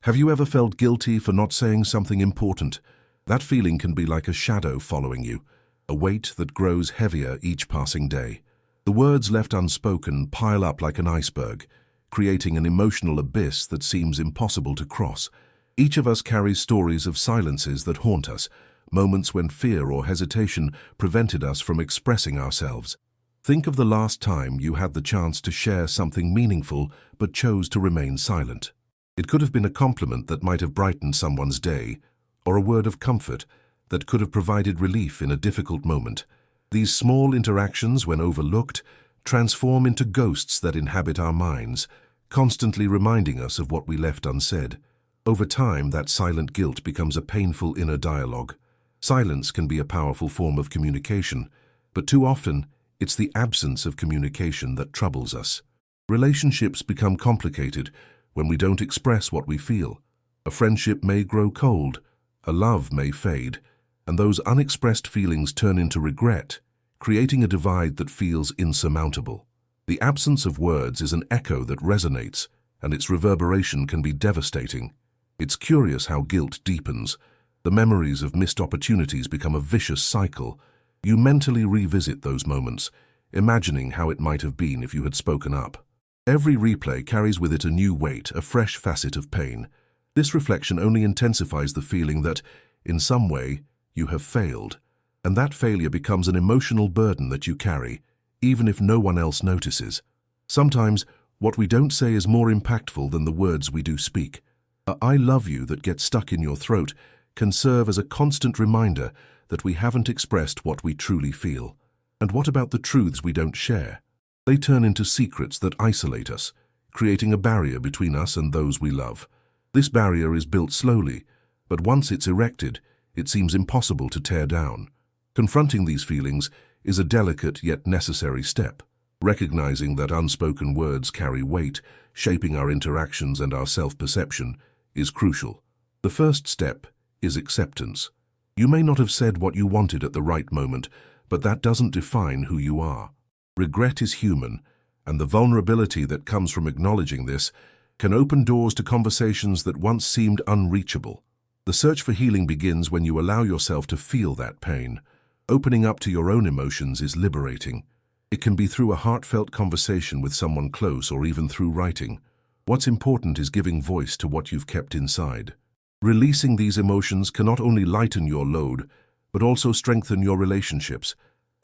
Have you ever felt guilty for not saying something important? That feeling can be like a shadow following you, a weight that grows heavier each passing day. The words left unspoken pile up like an iceberg, creating an emotional abyss that seems impossible to cross. Each of us carries stories of silences that haunt us, moments when fear or hesitation prevented us from expressing ourselves. Think of the last time you had the chance to share something meaningful but chose to remain silent. It could have been a compliment that might have brightened someone's day, or a word of comfort that could have provided relief in a difficult moment. These small interactions, when overlooked, transform into ghosts that inhabit our minds, constantly reminding us of what we left unsaid. Over time, that silent guilt becomes a painful inner dialogue. Silence can be a powerful form of communication, but too often, it's the absence of communication that troubles us. Relationships become complicated when we don't express what we feel. A friendship may grow cold, a love may fade, and those unexpressed feelings turn into regret, creating a divide that feels insurmountable. The absence of words is an echo that resonates, and its reverberation can be devastating. It's curious how guilt deepens. The memories of missed opportunities become a vicious cycle. You mentally revisit those moments, imagining how it might have been if you had spoken up. Every replay carries with it a new weight, a fresh facet of pain. This reflection only intensifies the feeling that, in some way, you have failed, and that failure becomes an emotional burden that you carry, even if no one else notices. Sometimes, what we don't say is more impactful than the words we do speak. A "I love you" that gets stuck in your throat can serve as a constant reminder that we haven't expressed what we truly feel. And what about the truths we don't share? They turn into secrets that isolate us, creating a barrier between us and those we love. This barrier is built slowly, but once it's erected, it seems impossible to tear down. Confronting these feelings is a delicate yet necessary step. Recognizing that unspoken words carry weight, shaping our interactions and our self-perception, is crucial. The first step is acceptance. You may not have said what you wanted at the right moment, but that doesn't define who you are. Regret is human, and the vulnerability that comes from acknowledging this can open doors to conversations that once seemed unreachable. The search for healing begins when you allow yourself to feel that pain. Opening up to your own emotions is liberating. It can be through a heartfelt conversation with someone close or even through writing. What's important is giving voice to what you've kept inside. Releasing these emotions can not only lighten your load, but also strengthen your relationships,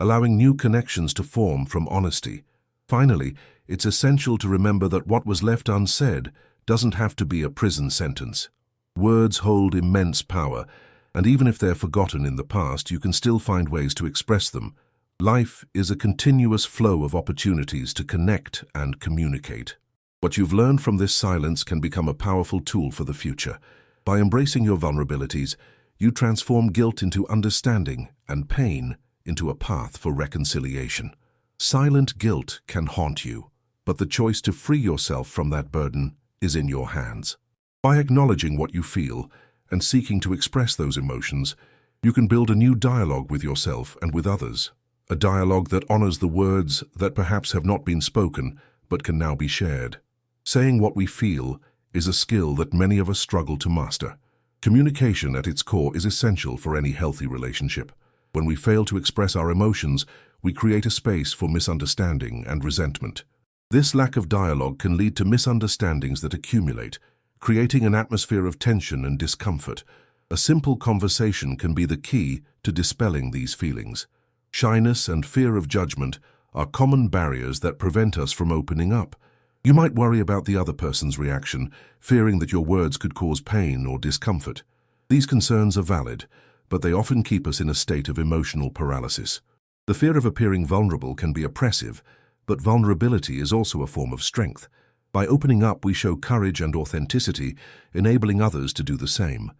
allowing new connections to form from honesty. Finally, it's essential to remember that what was left unsaid doesn't have to be a prison sentence. Words hold immense power, and even if they're forgotten in the past, you can still find ways to express them. Life is a continuous flow of opportunities to connect and communicate. What you've learned from this silence can become a powerful tool for the future. By embracing your vulnerabilities, you transform guilt into understanding and pain into a path for reconciliation. Silent guilt can haunt you, but the choice to free yourself from that burden is in your hands. By acknowledging what you feel and seeking to express those emotions, you can build a new dialogue with yourself and with others. A dialogue that honors the words that perhaps have not been spoken but can now be shared. Saying what we feel is a skill that many of us struggle to master. Communication at its core is essential for any healthy relationship. When we fail to express our emotions, we create a space for misunderstanding and resentment. This lack of dialogue can lead to misunderstandings that accumulate, creating an atmosphere of tension and discomfort. A simple conversation can be the key to dispelling these feelings. Shyness and fear of judgment are common barriers that prevent us from opening up. You might worry about the other person's reaction, fearing that your words could cause pain or discomfort. These concerns are valid, but they often keep us in a state of emotional paralysis. The fear of appearing vulnerable can be oppressive, but vulnerability is also a form of strength. By opening up, we show courage and authenticity, enabling others to do the same.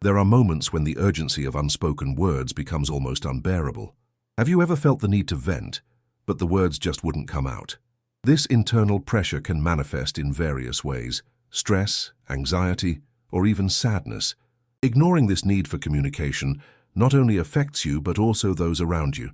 There are moments when the urgency of unspoken words becomes almost unbearable. Have you ever felt the need to vent, but the words just wouldn't come out? This internal pressure can manifest in various ways: stress, anxiety, or even sadness. Ignoring this need for communication not only affects you but also those around you.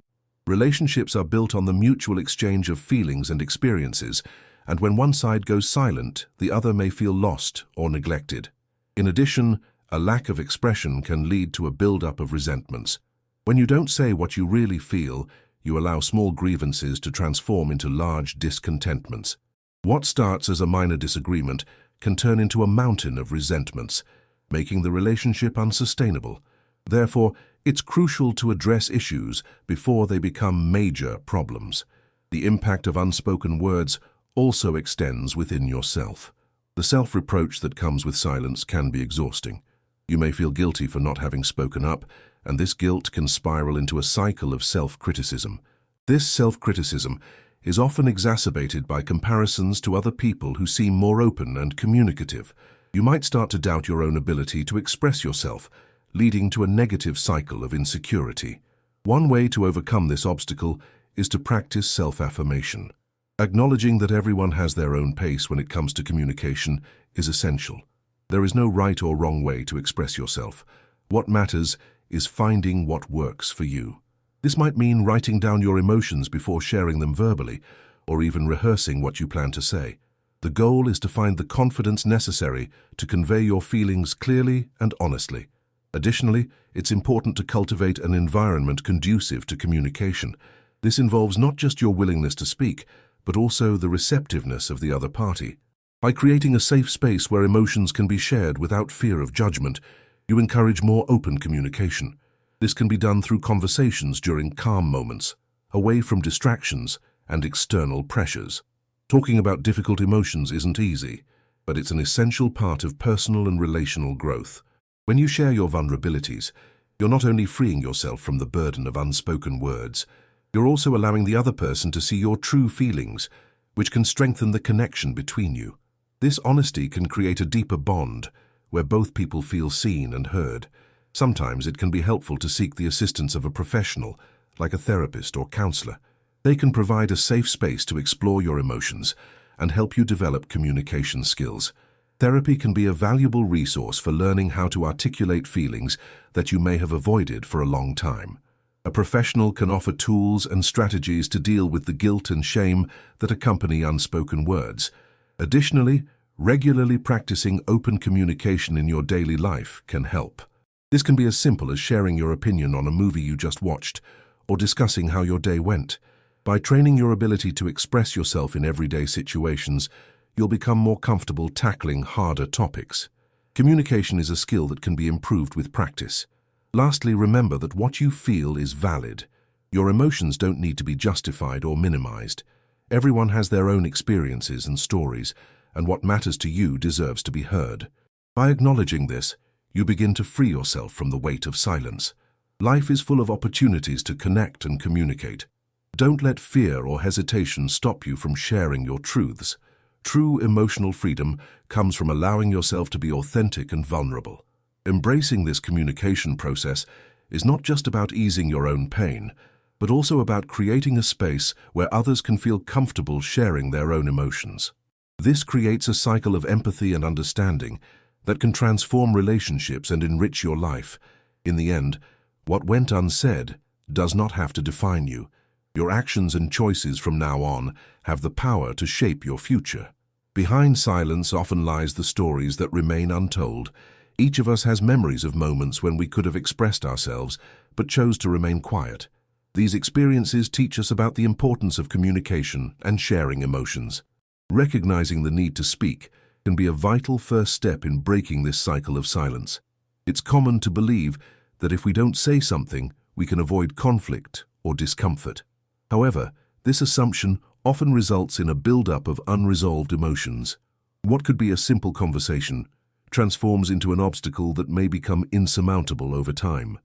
Relationships are built on the mutual exchange of feelings and experiences, and when one side goes silent, the other may feel lost or neglected. In addition, a lack of expression can lead to a build-up of resentments. When you don't say what you really feel, you allow small grievances to transform into large discontentments. What starts as a minor disagreement can turn into a mountain of resentments, making the relationship unsustainable. Therefore, it's crucial to address issues before they become major problems. The impact of unspoken words also extends within yourself. The self-reproach that comes with silence can be exhausting. You may feel guilty for not having spoken up, and this guilt can spiral into a cycle of self-criticism. This self-criticism is often exacerbated by comparisons to other people who seem more open and communicative. You might start to doubt your own ability to express yourself, leading to a negative cycle of insecurity. One way to overcome this obstacle is to practice self-affirmation. Acknowledging that everyone has their own pace when it comes to communication is essential. There is no right or wrong way to express yourself. What matters is finding what works for you. This might mean writing down your emotions before sharing them verbally, or even rehearsing what you plan to say. The goal is to find the confidence necessary to convey your feelings clearly and honestly. Additionally, it's important to cultivate an environment conducive to communication. This involves not just your willingness to speak, but also the receptiveness of the other party. By creating a safe space where emotions can be shared without fear of judgment, you encourage more open communication. This can be done through conversations during calm moments, away from distractions and external pressures. Talking about difficult emotions isn't easy, but it's an essential part of personal and relational growth. When you share your vulnerabilities, you're not only freeing yourself from the burden of unspoken words, you're also allowing the other person to see your true feelings, which can strengthen the connection between you. This honesty can create a deeper bond, where both people feel seen and heard. Sometimes it can be helpful to seek the assistance of a professional, like a therapist or counselor. They can provide a safe space to explore your emotions and help you develop communication skills. Therapy can be a valuable resource for learning how to articulate feelings that you may have avoided for a long time. A professional can offer tools and strategies to deal with the guilt and shame that accompany unspoken words. Additionally, regularly practicing open communication in your daily life can help. This can be as simple as sharing your opinion on a movie you just watched or discussing how your day went. By training your ability to express yourself in everyday situations, you'll become more comfortable tackling harder topics. Communication is a skill that can be improved with practice. Lastly, remember that what you feel is valid. Your emotions don't need to be justified or minimized. Everyone has their own experiences and stories, and what matters to you deserves to be heard. By acknowledging this, you begin to free yourself from the weight of silence. Life is full of opportunities to connect and communicate. Don't let fear or hesitation stop you from sharing your truths. True emotional freedom comes from allowing yourself to be authentic and vulnerable. Embracing this communication process is not just about easing your own pain, but also about creating a space where others can feel comfortable sharing their own emotions. This creates a cycle of empathy and understanding that can transform relationships and enrich your life. In the end, what went unsaid does not have to define you. Your actions and choices from now on have the power to shape your future. Behind silence often lies the stories that remain untold. Each of us has memories of moments when we could have expressed ourselves, but chose to remain quiet. These experiences teach us about the importance of communication and sharing emotions. Recognizing the need to speak can be a vital first step in breaking this cycle of silence. It's common to believe that if we don't say something, we can avoid conflict or discomfort. However, this assumption often results in a build-up of unresolved emotions. What could be a simple conversation transforms into an obstacle that may become insurmountable over time.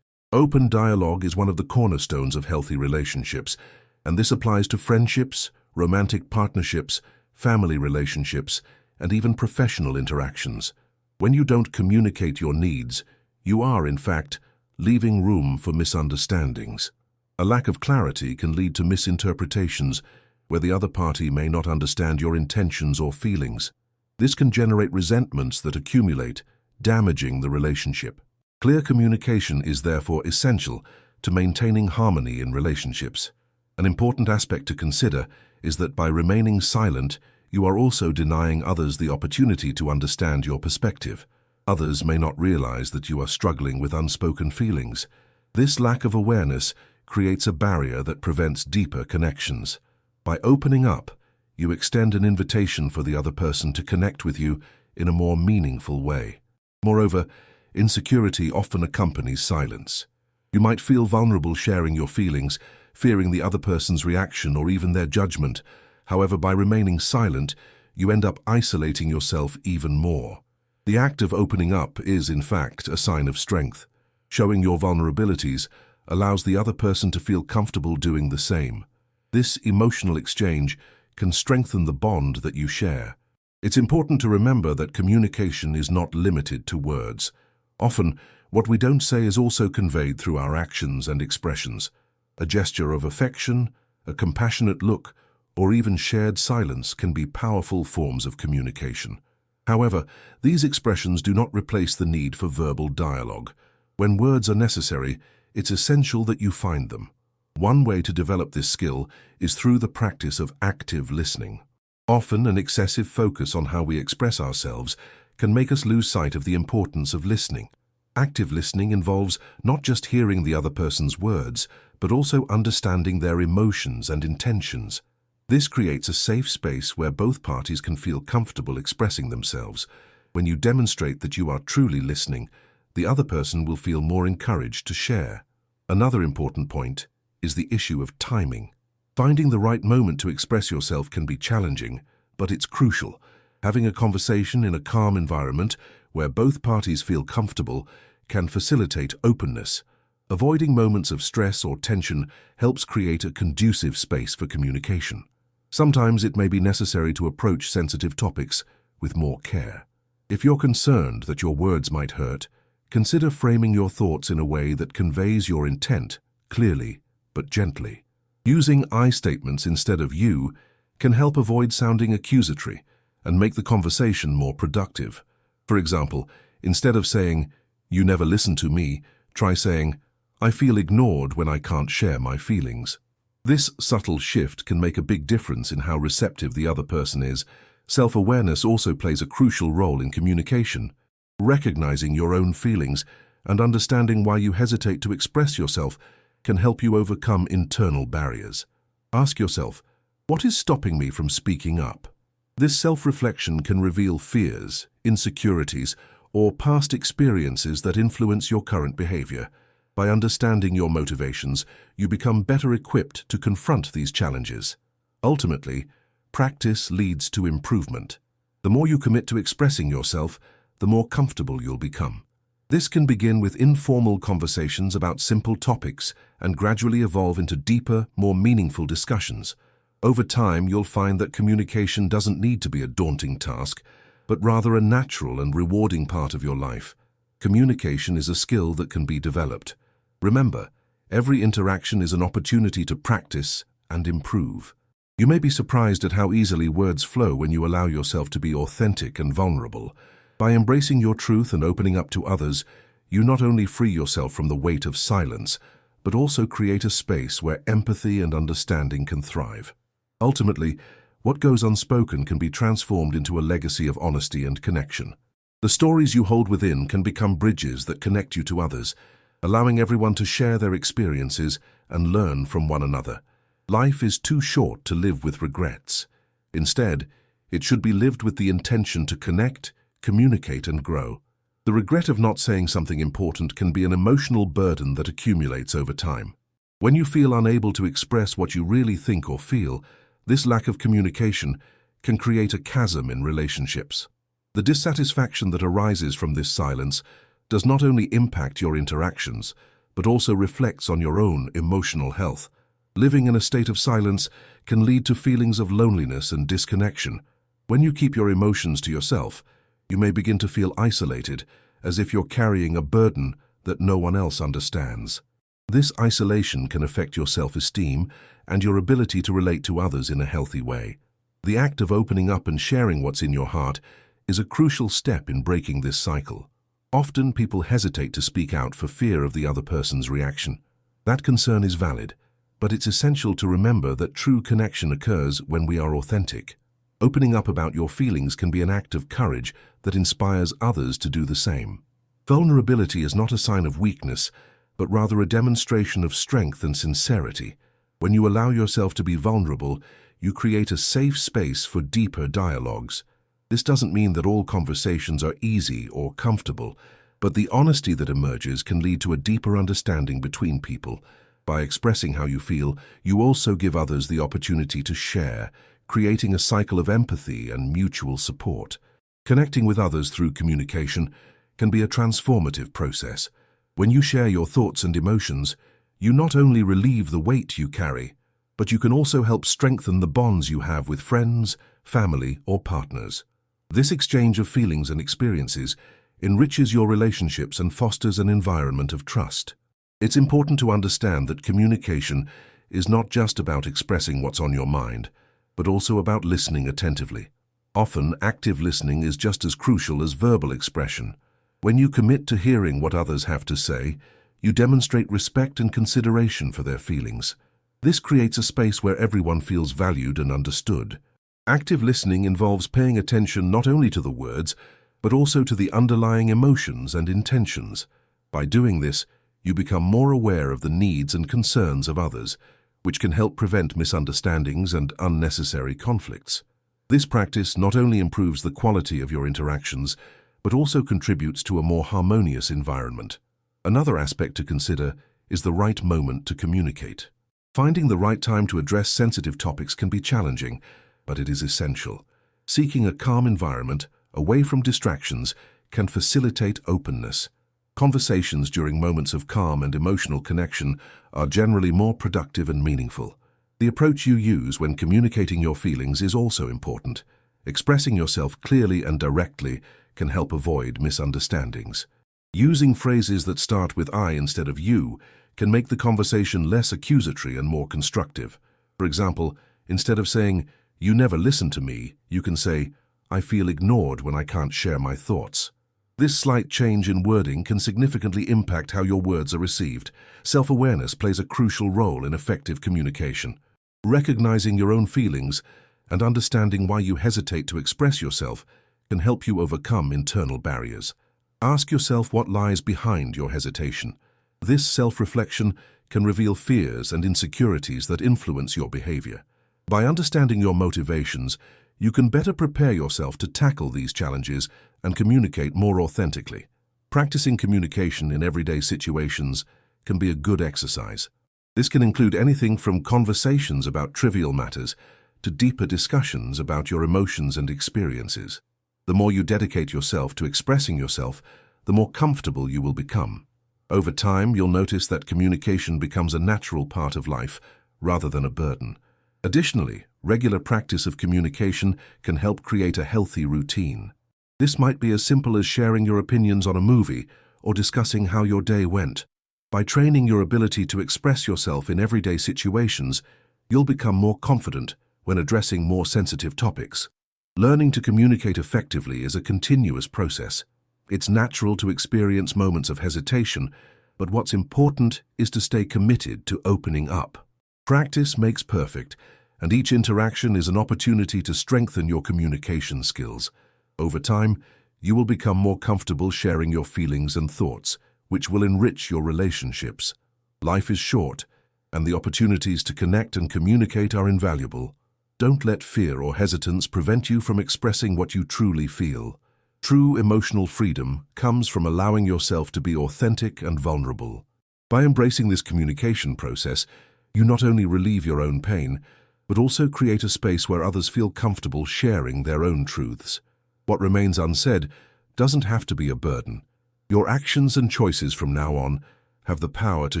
Open dialogue is one of the cornerstones of healthy relationships, and this applies to friendships, romantic partnerships, family relationships, and even professional interactions. When you don't communicate your needs, you are, in fact, leaving room for misunderstandings. A lack of clarity can lead to misinterpretations, where the other party may not understand your intentions or feelings. This can generate resentments that accumulate, damaging the relationship. Clear communication is therefore essential to maintaining harmony in relationships. An important aspect to consider is that by remaining silent, you are also denying others the opportunity to understand your perspective. Others may not realize that you are struggling with unspoken feelings. This lack of awareness creates a barrier that prevents deeper connections. By opening up, you extend an invitation for the other person to connect with you in a more meaningful way. Moreover, insecurity often accompanies silence. You might feel vulnerable sharing your feelings, fearing the other person's reaction or even their judgment. However, by remaining silent, you end up isolating yourself even more. The act of opening up is, in fact, a sign of strength. Showing your vulnerabilities allows the other person to feel comfortable doing the same. This emotional exchange can strengthen the bond that you share. It's important to remember that communication is not limited to words. Often, what we don't say is also conveyed through our actions and expressions. A gesture of affection, a compassionate look, or even shared silence can be powerful forms of communication. However, these expressions do not replace the need for verbal dialogue. When words are necessary, it's essential that you find them. One way to develop this skill is through the practice of active listening. Often, an excessive focus on how we express ourselves can make us lose sight of the importance of listening. Active listening involves not just hearing the other person's words, but also understanding their emotions and intentions. This creates a safe space where both parties can feel comfortable expressing themselves. When you demonstrate that you are truly listening, the other person will feel more encouraged to share. Another important point is the issue of timing. Finding the right moment to express yourself can be challenging, but it's crucial. Having a conversation in a calm environment where both parties feel comfortable can facilitate openness. Avoiding moments of stress or tension helps create a conducive space for communication. Sometimes it may be necessary to approach sensitive topics with more care. If you're concerned that your words might hurt, consider framing your thoughts in a way that conveys your intent clearly but gently. Using I statements instead of you can help avoid sounding accusatory and make the conversation more productive. For example, instead of saying, "You never listen to me," try saying, "I feel ignored when I can't share my feelings." This subtle shift can make a big difference in how receptive the other person is. Self-awareness also plays a crucial role in communication. Recognizing your own feelings and understanding why you hesitate to express yourself can help you overcome internal barriers. Ask yourself, what is stopping me from speaking up? This self-reflection can reveal fears, insecurities, or past experiences that influence your current behavior. By understanding your motivations, you become better equipped to confront these challenges. Ultimately, practice leads to improvement. The more you commit to expressing yourself, the more comfortable you'll become. This can begin with informal conversations about simple topics and gradually evolve into deeper, more meaningful discussions. Over time, you'll find that communication doesn't need to be a daunting task, but rather a natural and rewarding part of your life. Communication is a skill that can be developed. Remember, every interaction is an opportunity to practice and improve. You may be surprised at how easily words flow when you allow yourself to be authentic and vulnerable. By embracing your truth and opening up to others, you not only free yourself from the weight of silence, but also create a space where empathy and understanding can thrive. Ultimately, what goes unspoken can be transformed into a legacy of honesty and connection. The stories you hold within can become bridges that connect you to others, allowing everyone to share their experiences and learn from one another. Life is too short to live with regrets. Instead, it should be lived with the intention to connect, communicate, and grow. The regret of not saying something important can be an emotional burden that accumulates over time. When you feel unable to express what you really think or feel, this lack of communication can create a chasm in relationships. The dissatisfaction that arises from this silence does not only impact your interactions, but also reflects on your own emotional health. Living in a state of silence can lead to feelings of loneliness and disconnection. When you keep your emotions to yourself, you may begin to feel isolated, as if you're carrying a burden that no one else understands. This isolation can affect your self-esteem and your ability to relate to others in a healthy way. The act of opening up and sharing what's in your heart is a crucial step in breaking this cycle. Often people hesitate to speak out for fear of the other person's reaction. That concern is valid, but it's essential to remember that true connection occurs when we are authentic. Opening up about your feelings can be an act of courage that inspires others to do the same. Vulnerability is not a sign of weakness, but rather a demonstration of strength and sincerity. When you allow yourself to be vulnerable, you create a safe space for deeper dialogues. This doesn't mean that all conversations are easy or comfortable, but the honesty that emerges can lead to a deeper understanding between people. By expressing how you feel, you also give others the opportunity to share, creating a cycle of empathy and mutual support. Connecting with others through communication can be a transformative process. When you share your thoughts and emotions, you not only relieve the weight you carry, but you can also help strengthen the bonds you have with friends, family, or partners. This exchange of feelings and experiences enriches your relationships and fosters an environment of trust. It's important to understand that communication is not just about expressing what's on your mind, but also about listening attentively. Often, active listening is just as crucial as verbal expression. When you commit to hearing what others have to say, you demonstrate respect and consideration for their feelings. This creates a space where everyone feels valued and understood. Active listening involves paying attention not only to the words, but also to the underlying emotions and intentions. By doing this, you become more aware of the needs and concerns of others, which can help prevent misunderstandings and unnecessary conflicts. This practice not only improves the quality of your interactions, but also contributes to a more harmonious environment. Another aspect to consider is the right moment to communicate. Finding the right time to address sensitive topics can be challenging, but it is essential. Seeking a calm environment, away from distractions, can facilitate openness. Conversations during moments of calm and emotional connection are generally more productive and meaningful. The approach you use when communicating your feelings is also important. Expressing yourself clearly and directly can help avoid misunderstandings. Using phrases that start with I instead of you can make the conversation less accusatory and more constructive. For example, instead of saying, "You never listen to me," you can say, "I feel ignored when I can't share my thoughts." This slight change in wording can significantly impact how your words are received. Self-awareness plays a crucial role in effective communication. Recognizing your own feelings and understanding why you hesitate to express yourself can help you overcome internal barriers. Ask yourself what lies behind your hesitation. This self-reflection can reveal fears and insecurities that influence your behavior. By understanding your motivations, you can better prepare yourself to tackle these challenges and communicate more authentically. Practicing communication in everyday situations can be a good exercise. This can include anything from conversations about trivial matters to deeper discussions about your emotions and experiences. The more you dedicate yourself to expressing yourself, the more comfortable you will become. Over time, you'll notice that communication becomes a natural part of life rather than a burden. Additionally, regular practice of communication can help create a healthy routine. This might be as simple as sharing your opinions on a movie or discussing how your day went. By training your ability to express yourself in everyday situations, you'll become more confident when addressing more sensitive topics. Learning to communicate effectively is a continuous process. It's natural to experience moments of hesitation, but what's important is to stay committed to opening up. Practice makes perfect, and each interaction is an opportunity to strengthen your communication skills. Over time, you will become more comfortable sharing your feelings and thoughts, which will enrich your relationships. Life is short, and the opportunities to connect and communicate are invaluable. Don't let fear or hesitance prevent you from expressing what you truly feel. True emotional freedom comes from allowing yourself to be authentic and vulnerable. By embracing this communication process, you not only relieve your own pain, but also create a space where others feel comfortable sharing their own truths. What remains unsaid doesn't have to be a burden. Your actions and choices from now on have the power to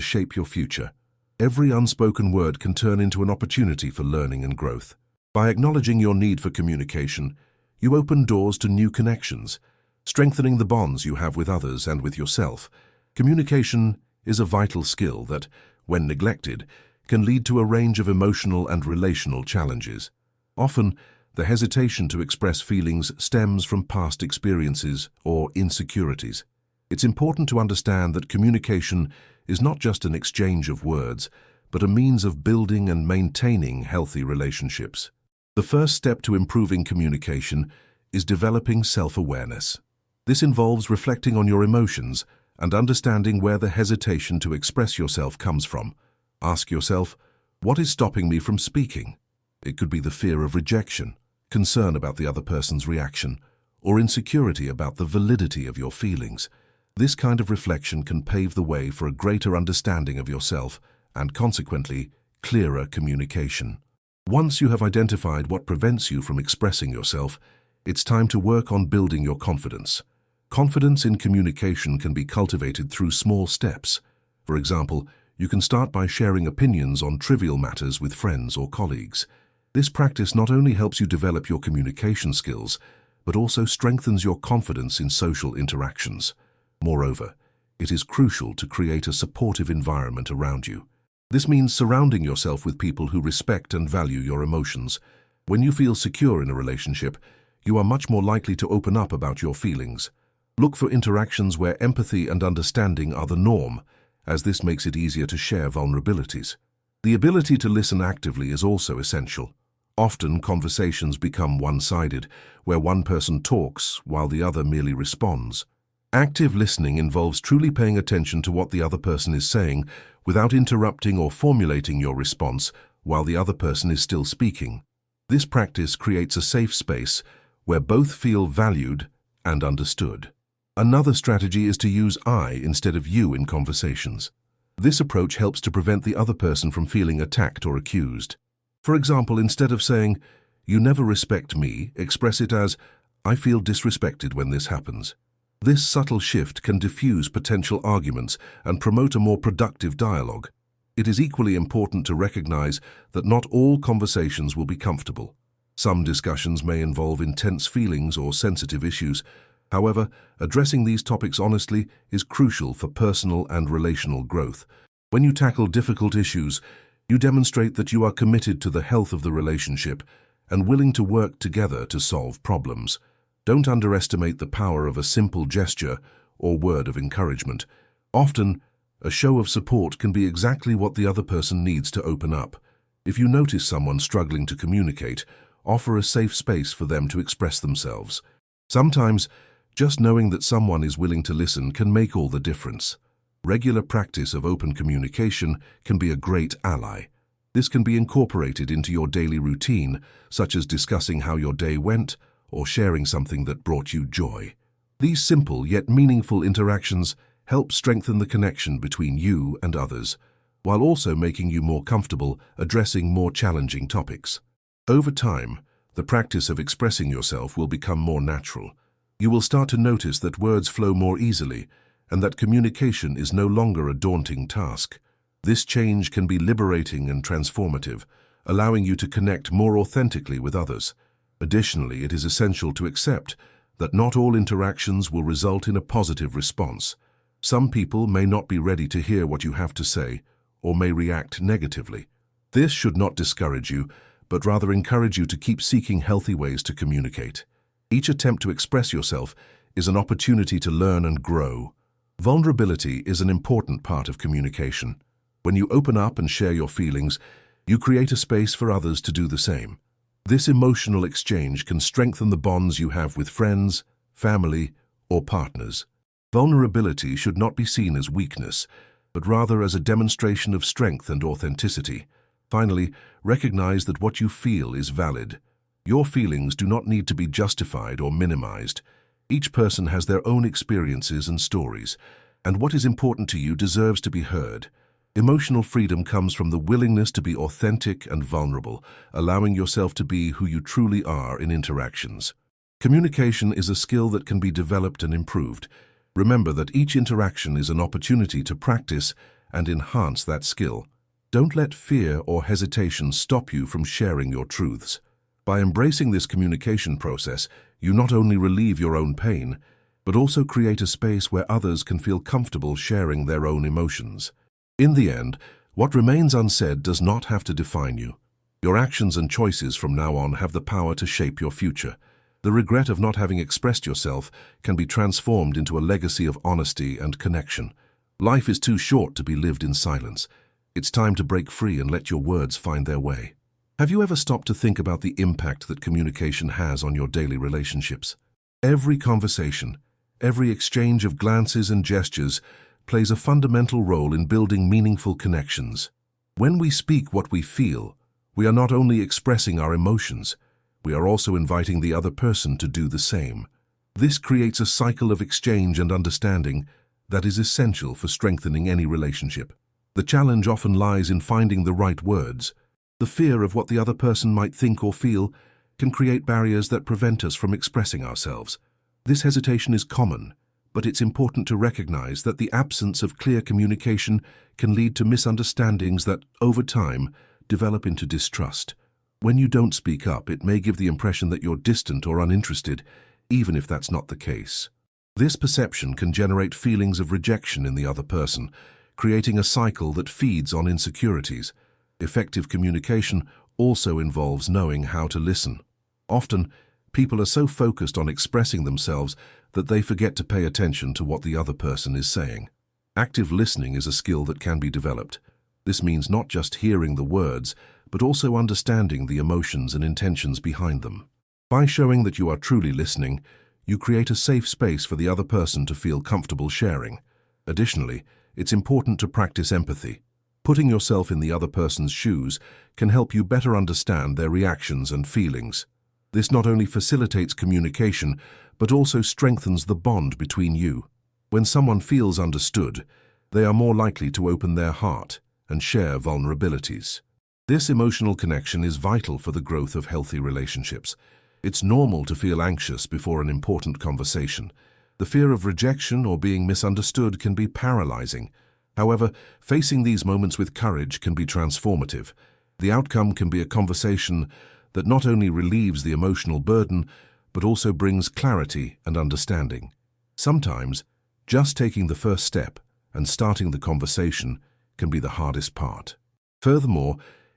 shape your future. Every unspoken word can turn into an opportunity for learning and growth. By acknowledging your need for communication, you open doors to new connections, strengthening the bonds you have with others and with yourself. Communication is a vital skill that, when neglected, can lead to a range of emotional and relational challenges. Often, the hesitation to express feelings stems from past experiences or insecurities. It's important to understand that communication is not just an exchange of words, but a means of building and maintaining healthy relationships. The first step to improving communication is developing self-awareness. This involves reflecting on your emotions and understanding where the hesitation to express yourself comes from. Ask yourself, what is stopping me from speaking? It could be the fear of rejection, concern about the other person's reaction, or insecurity about the validity of your feelings. This kind of reflection can pave the way for a greater understanding of yourself and, consequently, clearer communication. Once you have identified what prevents you from expressing yourself, it's time to work on building your confidence. Confidence in communication can be cultivated through small steps. For example, you can start by sharing opinions on trivial matters with friends or colleagues. This practice not only helps you develop your communication skills, but also strengthens your confidence in social interactions. Moreover, it is crucial to create a supportive environment around you. This means surrounding yourself with people who respect and value your emotions. When you feel secure in a relationship, you are much more likely to open up about your feelings. Look for interactions where empathy and understanding are the norm, as this makes it easier to share vulnerabilities. The ability to listen actively is also essential. Often, conversations become one-sided, where one person talks while the other merely responds. Active listening involves truly paying attention to what the other person is saying without interrupting or formulating your response while the other person is still speaking. This practice creates a safe space where both feel valued and understood. Another strategy is to use I instead of you in conversations. This approach helps to prevent the other person from feeling attacked or accused. For example, instead of saying, "You never respect me," express it as, "I feel disrespected when this happens." This subtle shift can diffuse potential arguments and promote a more productive dialogue. It is equally important to recognize that not all conversations will be comfortable. Some discussions may involve intense feelings or sensitive issues. However, addressing these topics honestly is crucial for personal and relational growth. When you tackle difficult issues, you demonstrate that you are committed to the health of the relationship and willing to work together to solve problems. Don't underestimate the power of a simple gesture or word of encouragement. Often, a show of support can be exactly what the other person needs to open up. If you notice someone struggling to communicate, offer a safe space for them to express themselves. Sometimes, just knowing that someone is willing to listen can make all the difference. Regular practice of open communication can be a great ally. This can be incorporated into your daily routine, such as discussing how your day went or sharing something that brought you joy. These simple yet meaningful interactions help strengthen the connection between you and others, while also making you more comfortable addressing more challenging topics. Over time, the practice of expressing yourself will become more natural. You will start to notice that words flow more easily and that communication is no longer a daunting task. This change can be liberating and transformative, allowing you to connect more authentically with others. Additionally, it is essential to accept that not all interactions will result in a positive response. Some people may not be ready to hear what you have to say or may react negatively. This should not discourage you, but rather encourage you to keep seeking healthy ways to communicate. Each attempt to express yourself is an opportunity to learn and grow. Vulnerability is an important part of communication. When you open up and share your feelings, you create a space for others to do the same. This emotional exchange can strengthen the bonds you have with friends, family, or partners. Vulnerability should not be seen as weakness, but rather as a demonstration of strength and authenticity. Finally, recognize that what you feel is valid. Your feelings do not need to be justified or minimized. Each person has their own experiences and stories, and what is important to you deserves to be heard. Emotional freedom comes from the willingness to be authentic and vulnerable, allowing yourself to be who you truly are in interactions. Communication is a skill that can be developed and improved. Remember that each interaction is an opportunity to practice and enhance that skill. Don't let fear or hesitation stop you from sharing your truths. By embracing this communication process, you not only relieve your own pain, but also create a space where others can feel comfortable sharing their own emotions. In the end, what remains unsaid does not have to define you. Your actions and choices from now on have the power to shape your future. The regret of not having expressed yourself can be transformed into a legacy of honesty and connection. Life is too short to be lived in silence. It's time to break free and let your words find their way. Have you ever stopped to think about the impact that communication has on your daily relationships? Every conversation, every exchange of glances and gestures plays a fundamental role in building meaningful connections. When we speak what we feel, we are not only expressing our emotions, we are also inviting the other person to do the same. This creates a cycle of exchange and understanding that is essential for strengthening any relationship. The challenge often lies in finding the right words. The fear of what the other person might think or feel can create barriers that prevent us from expressing ourselves. This hesitation is common, but it's important to recognize that the absence of clear communication can lead to misunderstandings that, over time, develop into distrust. When you don't speak up, it may give the impression that you're distant or uninterested, even if that's not the case. This perception can generate feelings of rejection in the other person, creating a cycle that feeds on insecurities. Effective communication also involves knowing how to listen. Often, people are so focused on expressing themselves that they forget to pay attention to what the other person is saying. Active listening is a skill that can be developed. This means not just hearing the words, but also understanding the emotions and intentions behind them. By showing that you are truly listening, you create a safe space for the other person to feel comfortable sharing. Additionally, it's important to practice empathy. Putting yourself in the other person's shoes can help you better understand their reactions and feelings. This not only facilitates communication, but also strengthens the bond between you. When someone feels understood, they are more likely to open their heart and share vulnerabilities. This emotional connection is vital for the growth of healthy relationships. It's normal to feel anxious before an important conversation. The fear of rejection or being misunderstood can be paralyzing. However, facing these moments with courage can be transformative. The outcome can be a conversation that not only relieves the emotional burden, but also brings clarity and understanding. Sometimes, just taking the first step and starting the conversation can be the hardest part. Furthermore,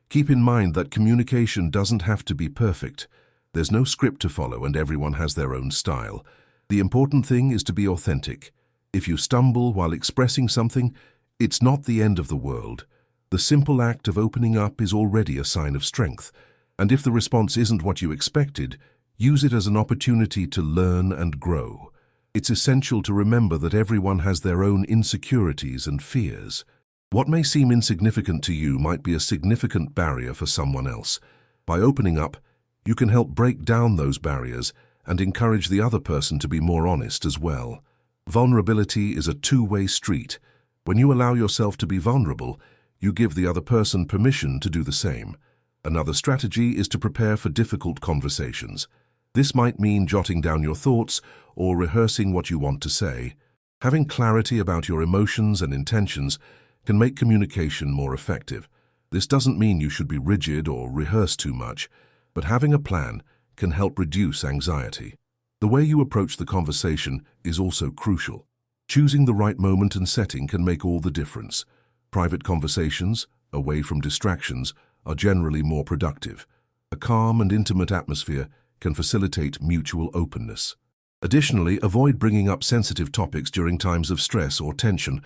keep in mind that communication doesn't have to be perfect. There's no script to follow and everyone has their own style. The important thing is to be authentic. If you stumble while expressing something, it's not the end of the world. The simple act of opening up is already a sign of strength. And if the response isn't what you expected, use it as an opportunity to learn and grow. It's essential to remember that everyone has their own insecurities and fears. What may seem insignificant to you might be a significant barrier for someone else. By opening up, you can help break down those barriers and encourage the other person to be more honest as well. Vulnerability is a two-way street. When you allow yourself to be vulnerable, you give the other person permission to do the same. Another strategy is to prepare for difficult conversations. This might mean jotting down your thoughts or rehearsing what you want to say. Having clarity about your emotions and intentions can make communication more effective. This doesn't mean you should be rigid or rehearse too much, but having a plan can help reduce anxiety. The way you approach the conversation is also crucial. Choosing the right moment and setting can make all the difference. Private conversations, away from distractions, are generally more productive. A calm and intimate atmosphere can facilitate mutual openness. Additionally, avoid bringing up sensitive topics during times of stress or tension,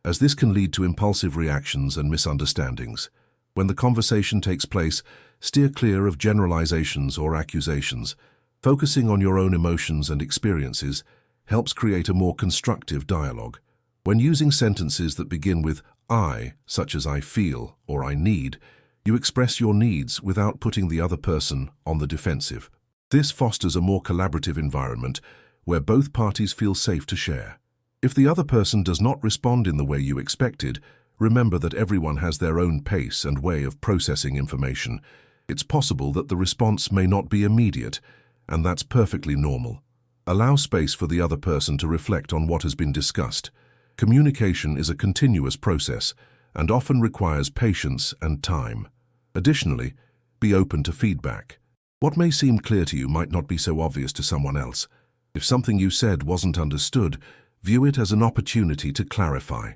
as this can lead to impulsive reactions and misunderstandings. When the conversation takes place, steer clear of generalizations or accusations. Focusing on your own emotions and experiences helps create a more constructive dialogue. When using sentences that begin with I, such as I feel or I need, you express your needs without putting the other person on the defensive. This fosters a more collaborative environment where both parties feel safe to share. If the other person does not respond in the way you expected, remember that everyone has their own pace and way of processing information. It's possible that the response may not be immediate, and that's perfectly normal. Allow space for the other person to reflect on what has been discussed. Communication is a continuous process and often requires patience and time. Additionally, be open to feedback. What may seem clear to you might not be so obvious to someone else. If something you said wasn't understood, view it as an opportunity to clarify.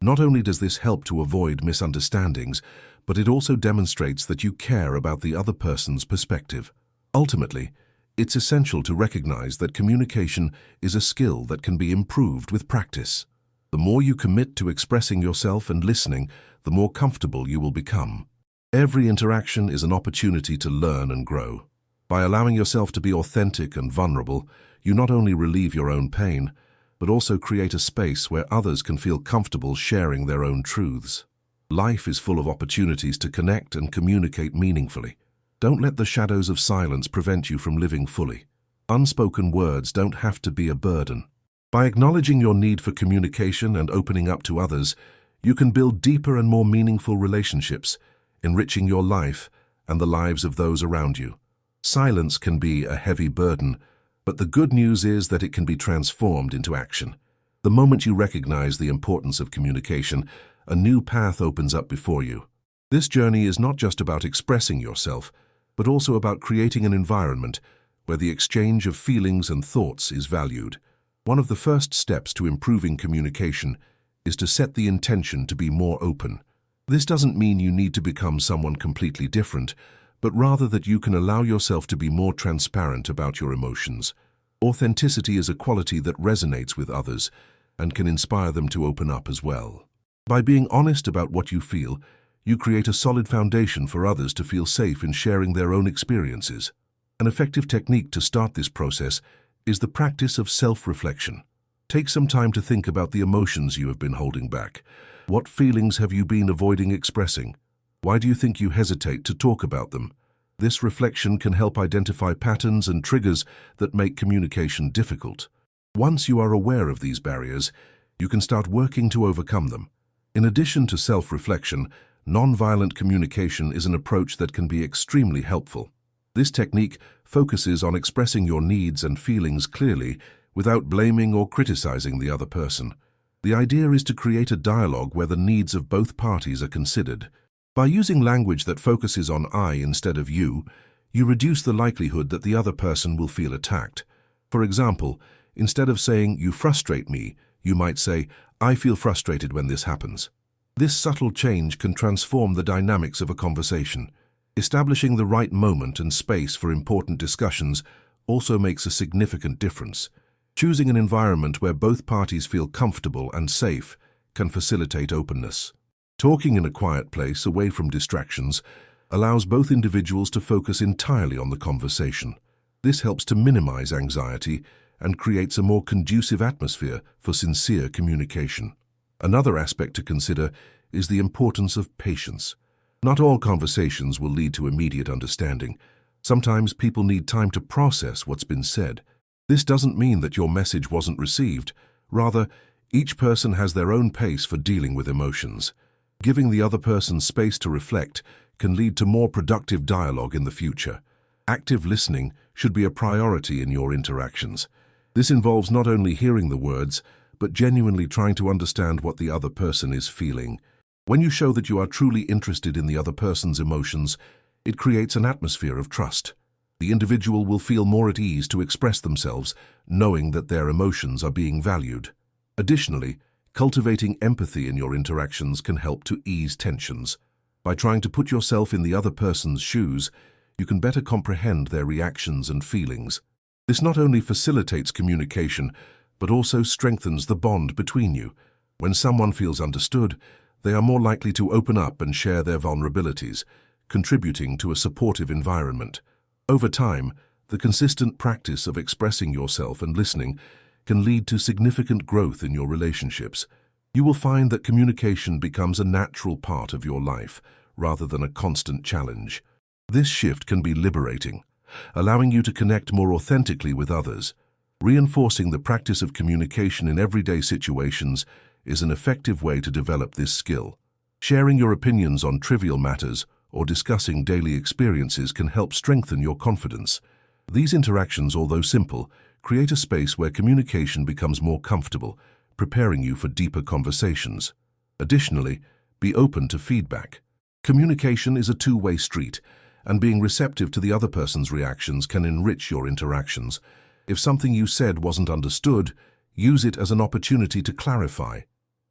Not only does this help to avoid misunderstandings, but it also demonstrates that you care about the other person's perspective. Ultimately, it's essential to recognize that communication is a skill that can be improved with practice. The more you commit to expressing yourself and listening, the more comfortable you will become. Every interaction is an opportunity to learn and grow. By allowing yourself to be authentic and vulnerable, you not only relieve your own pain, but also create a space where others can feel comfortable sharing their own truths. Life is full of opportunities to connect and communicate meaningfully. Don't let the shadows of silence prevent you from living fully. Unspoken words don't have to be a burden. By acknowledging your need for communication and opening up to others, you can build deeper and more meaningful relationships, enriching your life and the lives of those around you. Silence can be a heavy burden, but the good news is that it can be transformed into action. The moment you recognize the importance of communication, a new path opens up before you. This journey is not just about expressing yourself, but also about creating an environment where the exchange of feelings and thoughts is valued. One of the first steps to improving communication is to set the intention to be more open. This doesn't mean you need to become someone completely different, but rather that you can allow yourself to be more transparent about your emotions. Authenticity is a quality that resonates with others and can inspire them to open up as well. By being honest about what you feel, you create a solid foundation for others to feel safe in sharing their own experiences. An effective technique to start this process is the practice of self-reflection. Take some time to think about the emotions you have been holding back. What feelings have you been avoiding expressing? Why do you think you hesitate to talk about them? This reflection can help identify patterns and triggers that make communication difficult. Once you are aware of these barriers, you can start working to overcome them. In addition to self-reflection, nonviolent communication is an approach that can be extremely helpful. This technique focuses on expressing your needs and feelings clearly without blaming or criticizing the other person. The idea is to create a dialogue where the needs of both parties are considered. By using language that focuses on I instead of you reduce the likelihood that the other person will feel attacked. For example, instead of saying, "You frustrate me," you might say, "I feel frustrated when this happens." This subtle change can transform the dynamics of a conversation. Establishing the right moment and space for important discussions also makes a significant difference. Choosing an environment where both parties feel comfortable and safe can facilitate openness. Talking in a quiet place, away from distractions, allows both individuals to focus entirely on the conversation. This helps to minimize anxiety and creates a more conducive atmosphere for sincere communication. Another aspect to consider is the importance of patience. Not all conversations will lead to immediate understanding. Sometimes people need time to process what's been said. This doesn't mean that your message wasn't received. Rather, each person has their own pace for dealing with emotions. Giving the other person space to reflect can lead to more productive dialogue in the future. Active listening should be a priority in your interactions. This involves not only hearing the words, but genuinely trying to understand what the other person is feeling. When you show that you are truly interested in the other person's emotions, it creates an atmosphere of trust. The individual will feel more at ease to express themselves, knowing that their emotions are being valued. Additionally, cultivating empathy in your interactions can help to ease tensions. By trying to put yourself in the other person's shoes, you can better comprehend their reactions and feelings. This not only facilitates communication, but also strengthens the bond between you. When someone feels understood, they are more likely to open up and share their vulnerabilities, contributing to a supportive environment. Over time, the consistent practice of expressing yourself and listening can lead to significant growth in your relationships. You will find that communication becomes a natural part of your life, rather than a constant challenge. This shift can be liberating, allowing you to connect more authentically with others. Reinforcing the practice of communication in everyday situations is an effective way to develop this skill. Sharing your opinions on trivial matters or discussing daily experiences can help strengthen your confidence. These interactions, although simple, create a space where communication becomes more comfortable, preparing you for deeper conversations. Additionally, be open to feedback. Communication is a two-way street, and being receptive to the other person's reactions can enrich your interactions. If something you said wasn't understood, use it as an opportunity to clarify.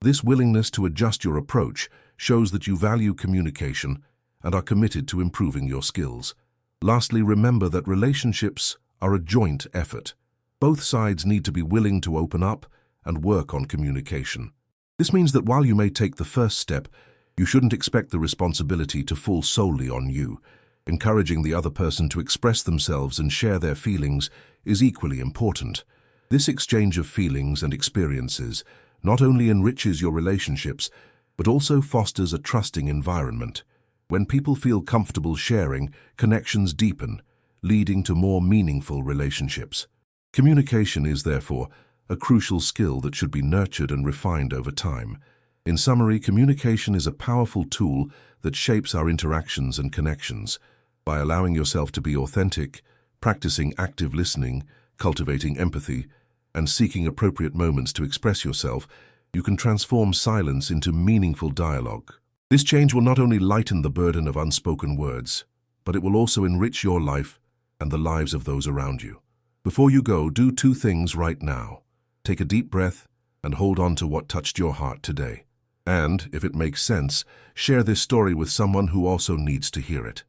This willingness to adjust your approach shows that you value communication and are committed to improving your skills. Lastly, remember that relationships are a joint effort. Both sides need to be willing to open up and work on communication. This means that while you may take the first step, You shouldn't expect the responsibility to fall solely on you. Encouraging the other person to express themselves and share their feelings is equally important. This exchange of feelings and experiences not only enriches your relationships, but also fosters a trusting environment. When people feel comfortable sharing, connections deepen, leading to more meaningful relationships. Communication is, therefore, a crucial skill that should be nurtured and refined over time. In summary, communication is a powerful tool that shapes our interactions and connections. By allowing yourself to be authentic, practicing active listening, cultivating empathy, and seeking appropriate moments to express yourself, you can transform silence into meaningful dialogue. This change will not only lighten the burden of unspoken words, but it will also enrich your life and the lives of those around you. Before you go, do two things right now. Take a deep breath and hold on to what touched your heart today. And, if it makes sense, share this story with someone who also needs to hear it.